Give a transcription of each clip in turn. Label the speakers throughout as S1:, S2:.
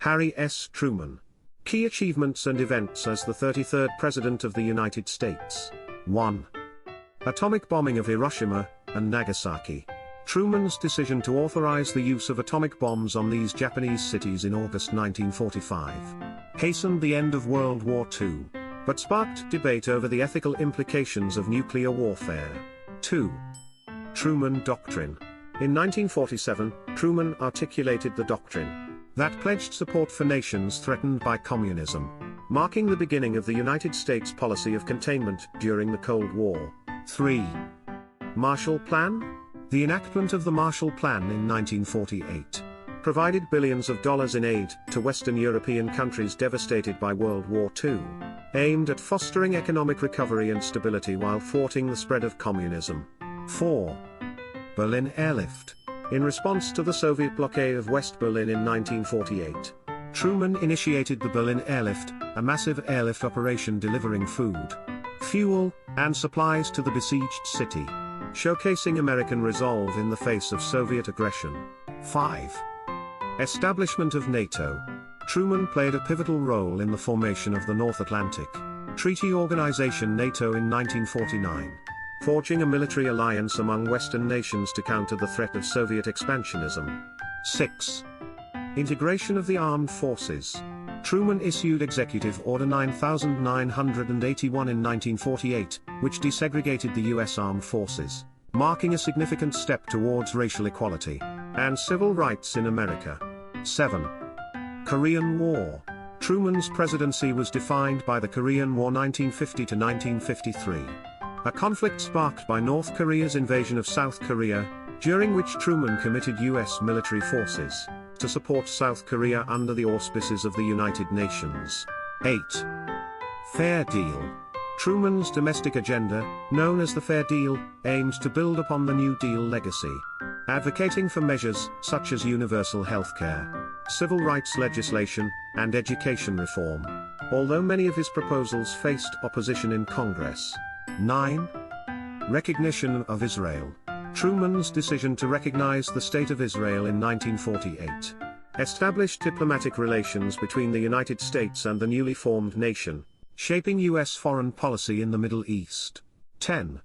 S1: Harry S. Truman. Key achievements and events as the 33rd President of the United States. 1. Atomic bombing of Hiroshima and Nagasaki. Truman's decision to authorize the use of atomic bombs on these Japanese cities in August 1945 hastened the end of World War II, but sparked debate over the ethical implications of nuclear warfare. 2. Truman Doctrine. In 1947, Truman articulated the doctrine that pledged support for nations threatened by communism, marking the beginning of the United States policy of containment during the Cold War. 3. Marshall Plan? The enactment of the Marshall Plan in 1948 provided billions of dollars in aid to Western European countries devastated by World War II, aimed at fostering economic recovery and stability while thwarting the spread of communism. 4. Berlin Airlift. In response to the Soviet blockade of West Berlin in 1948, Truman initiated the Berlin Airlift, a massive airlift operation delivering food, fuel, and supplies to the besieged city, showcasing American resolve in the face of Soviet aggression. 5. Establishment of NATO. Truman played a pivotal role in the formation of the North Atlantic Treaty Organization NATO in 1949. Forging a military alliance among Western nations to counter the threat of Soviet expansionism. 6. Integration of the armed forces. Truman issued Executive Order 9981 in 1948, which desegregated the U.S. Armed Forces, marking a significant step towards racial equality and civil rights in America. 7. Korean War. Truman's presidency was defined by the Korean War 1950 to 1953. A conflict sparked by North Korea's invasion of South Korea, during which Truman committed U.S. military forces to support South Korea under the auspices of the United Nations. 8. Fair Deal. Truman's domestic agenda, known as the Fair Deal, aimed to build upon the New Deal legacy, advocating for measures such as universal health care, civil rights legislation, and education reform, although many of his proposals faced opposition in Congress. 9. Recognition of Israel. Truman's decision to recognize the State of Israel in 1948 established diplomatic relations between the United States and the newly formed nation, shaping U.S. foreign policy in the Middle East. 10.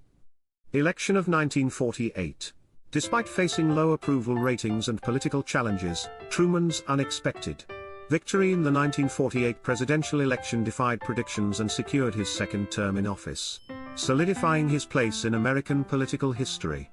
S1: Election of 1948. Despite facing low approval ratings and political challenges, Truman's unexpected victory in the 1948 presidential election defied predictions and secured his second term in office, solidifying his place in American political history.